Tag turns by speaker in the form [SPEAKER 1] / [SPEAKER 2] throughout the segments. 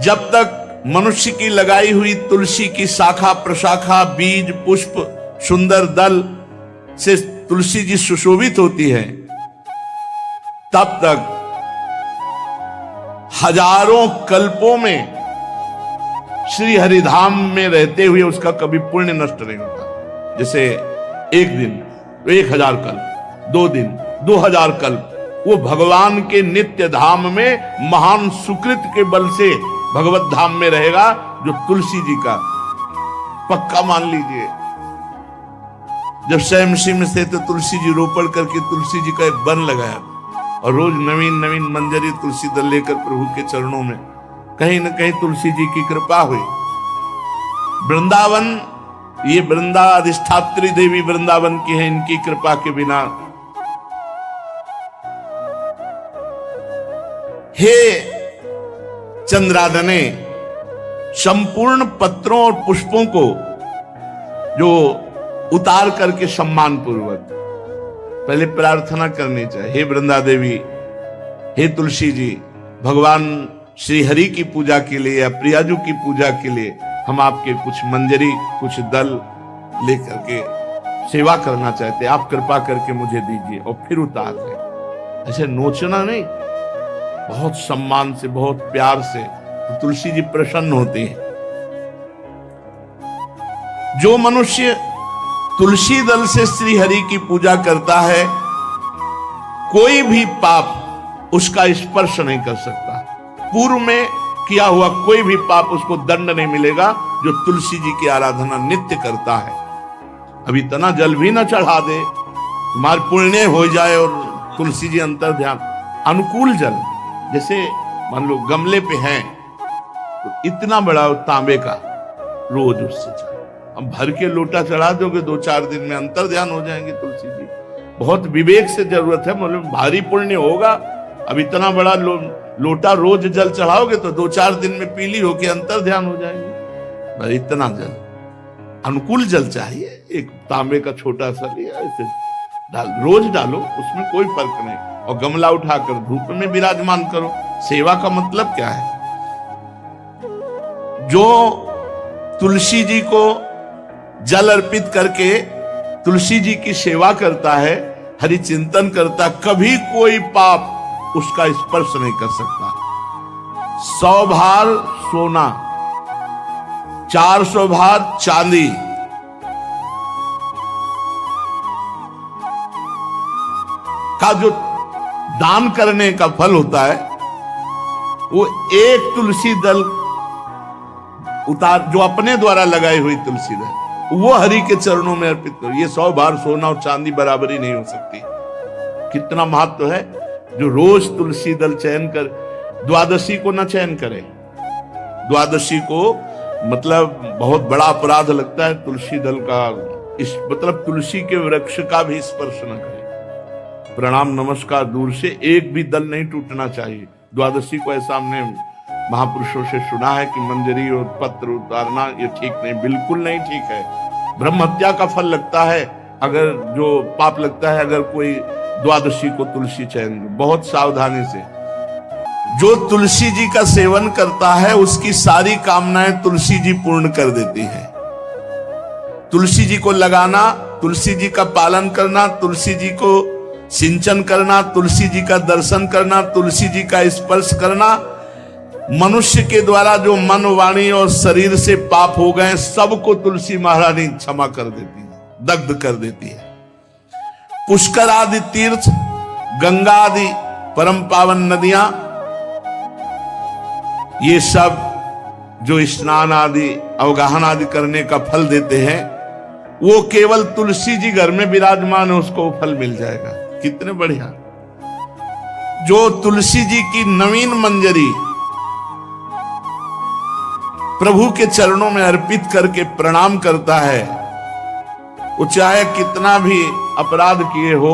[SPEAKER 1] जब तक मनुष्य की लगाई हुई तुलसी की शाखा प्रशाखा बीज पुष्प सुंदर दल से तुलसी जी सुशोभित होती है, तब तक हजारों कल्पों में श्री हरिधाम में रहते हुए उसका कभी पुण्य नष्ट नहीं होता। जैसे एक दिन तो 1000 कल्प, 2 दिन 2000 कल्प वो भगवान के नित्य धाम में महान सुकृत के बल से भगवत धाम में रहेगा, जो तुलसी जी का पक्का मान लीजिए। जब स्वयं में से तो तुलसी जी रोपण करके तुलसी जी का एक वन लगाया और रोज नवीन नवीन मंजरी तुलसी दल लेकर प्रभु के चरणों में, कहीं न कहीं तुलसी जी की कृपा हुई। वृंदावन, ये वृंदा अधिष्ठात्री देवी वृंदावन की है, इनकी कृपा के बिना। हे चंद्रादने, संपूर्ण पत्रों और पुष्पों को जो उतार करके सम्मान पूर्वक पहले प्रार्थना करनी चाहिए। हे वृंदा देवी, हे तुलसी जी, भगवान श्री हरि की पूजा के लिए या प्रियाजू की पूजा के लिए हम आपके कुछ मंजरी कुछ दल लेकर के सेवा करना चाहते हैं, आप कृपा करके मुझे दीजिए, और फिर उतार दें। ऐसे नोचना नहीं, बहुत सम्मान से बहुत प्यार से, तो तुलसी जी प्रसन्न होती हैं। जो मनुष्य तुलसी दल से श्री हरि की पूजा करता है, कोई भी पाप उसका स्पर्श नहीं कर सकता। पूर्व में किया हुआ कोई भी पाप उसको दंड नहीं मिलेगा, जो तुलसी जी की आराधना नित्य करता है। अब इतना जल भी ना चढ़ा दे, तुम्हारे पुण्य हो जाए और तुलसी जी अंतर ध्यान। अनुकूल जल, जैसे मान लो गमले पे हैं तो इतना बड़ा तांबे का रोज उससे चढ़ा, अब भर के लोटा चढ़ा दोगे 2-4 दिन में अंतर ध्यान हो जाएंगे तुलसी जी। बहुत विवेक से जरूरत है, मतलब भारी पुण्य होगा। अब इतना बड़ा लोटा रोज जल चढ़ाओगे तो 2-4 दिन में पीली होके अंतर ध्यान हो जाएंगे। इतना जल, अनुकूल जल चाहिए। एक तांबे का छोटा सा लिया, ऐसे रोज डालो, उसमें कोई फर्क नहीं, और गमला उठाकर धूप में विराजमान करो। सेवा का मतलब क्या है? जो तुलसी जी को जल अर्पित करके तुलसी जी की सेवा करता है, हरि चिंतन करता, कभी कोई पाप उसका स्पर्श नहीं कर सकता। 100 भार सोना, 400 भार चांदी, का जो दान करने का फल होता है, वो एक तुलसी दल उतार, जो अपने द्वारा लगाई हुई तुलसी दल, वो हरि के चरणों में अर्पित करो। ये 100 भार सोना और चांदी बराबरी नहीं हो सकती। कितना महत्व है। जो रोज तुलसी दल चयन कर, द्वादशी को ना चयन करे, द्वादशी को मतलब बहुत बड़ा अपराध लगता है तुलसी दल का, इस मतलब तुलसी के वृक्ष का भी स्पर्श न करे। प्रणाम नमस्कार दूर से, एक भी दल नहीं टूटना चाहिए। द्वादशी को ऐसा हमने महापुरुषों से सुना है कि मंजरी और पत्र उतारना ये ठीक नहीं, बिल्कुल नहीं ठीक है। ब्रह्म हत्या का फल लगता है, अगर जो पाप लगता है अगर कोई द्वादशी को तुलसी चयन, बहुत सावधानी से। जो तुलसी जी का सेवन करता है उसकी सारी कामनाएं तुलसी जी पूर्ण कर देती है। तुलसी जी को लगाना, तुलसी जी का पालन करना, तुलसी जी को सिंचन करना, तुलसी जी का दर्शन करना, तुलसी जी का स्पर्श करना, मनुष्य के द्वारा जो मन वाणी और शरीर से पाप हो गए सबको तुलसी महारानी क्षमा कर देती है, दग्ध कर देती है। पुष्कर आदि तीर्थ, गंगा आदि परम पावन नदियां, ये सब जो स्नान आदि अवगाहन आदि करने का फल देते हैं, वो केवल तुलसी जी घर में विराजमान है उसको फल मिल जाएगा। कितने बढ़िया। जो तुलसी जी की नवीन मंजरी प्रभु के चरणों में अर्पित करके प्रणाम करता है, वो चाहे कितना भी अपराध किए हो,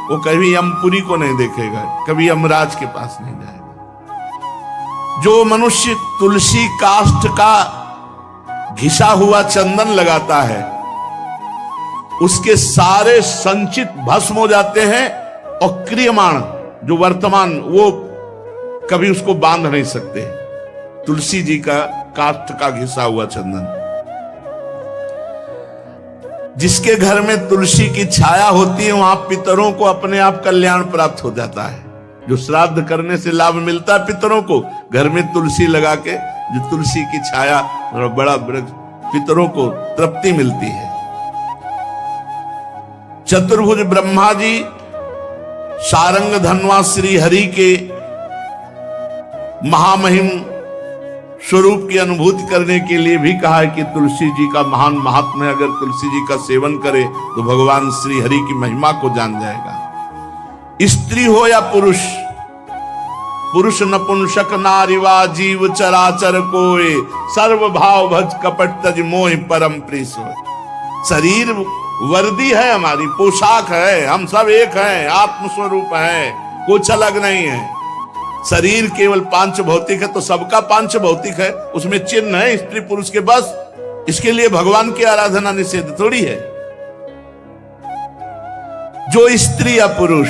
[SPEAKER 1] वो कभी यमपुरी को नहीं देखेगा, कभी यमराज के पास नहीं जाएगा। जो मनुष्य तुलसी काष्ठ का घिसा हुआ चंदन लगाता है, उसके सारे संचित भस्म हो जाते हैं, और क्रियमाण जो वर्तमान वो कभी उसको बांध नहीं सकते। तुलसी जी का काष्ठ का घिसा हुआ चंदन। जिसके घर में तुलसी की छाया होती है वहां पितरों को अपने आप कल्याण प्राप्त हो जाता है। जो श्राद्ध करने से लाभ मिलता है पितरों को, घर में तुलसी लगा के जो तुलसी की छाया और बड़ा वृक्ष, पितरों को तृप्ति मिलती है। चतुर्भुज ब्रह्मा जी सारंग धनवा श्री हरि के महामहिम स्वरूप की अनुभूति करने के लिए भी कहा है कि तुलसी जी का महान महात्म्य है। अगर तुलसी जी का सेवन करे तो भगवान श्री हरि की महिमा को जान जाएगा। स्त्री हो या पुरुष, पुरुष नपुंसक नारीवा जीव चराचर कोय, सर्व भाव भज कपट तज मोह परम प्रीस। शरीर वर्दी है, हमारी पोशाक है, हम सब एक हैं, आत्मस्वरूप है, कुछ अलग नहीं है। शरीर केवल पांच भौतिक है तो सबका पांच भौतिक है, उसमें चिन्ह है स्त्री पुरुष के, बस इसके लिए भगवान की आराधना निषेध थोड़ी है। जो स्त्री या पुरुष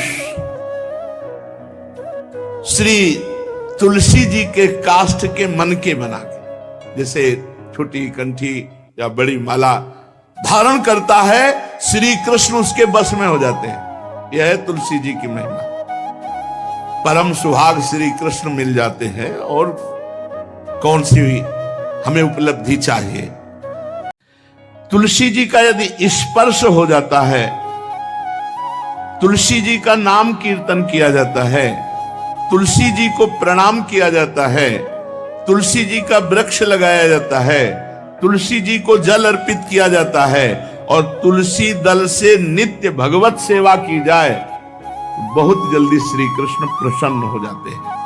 [SPEAKER 1] श्री तुलसी जी के काष्ठ के मन के बना के, जैसे छोटी कंठी या बड़ी माला धारण करता है, श्री कृष्ण उसके बस में हो जाते हैं। यह है तुलसी जी की महिमा। परम सुहाग श्री कृष्ण मिल जाते हैं, और कौन सी हमें उपलब्धि चाहिए। तुलसी जी का यदि स्पर्श हो जाता है, तुलसी जी का नाम कीर्तन किया जाता है, तुलसी जी को प्रणाम किया जाता है, तुलसी जी का वृक्ष लगाया जाता है, तुलसी जी को जल अर्पित किया जाता है, और तुलसी दल से नित्य भगवत सेवा की जाए, बहुत जल्दी श्री कृष्ण प्रसन्न हो जाते हैं।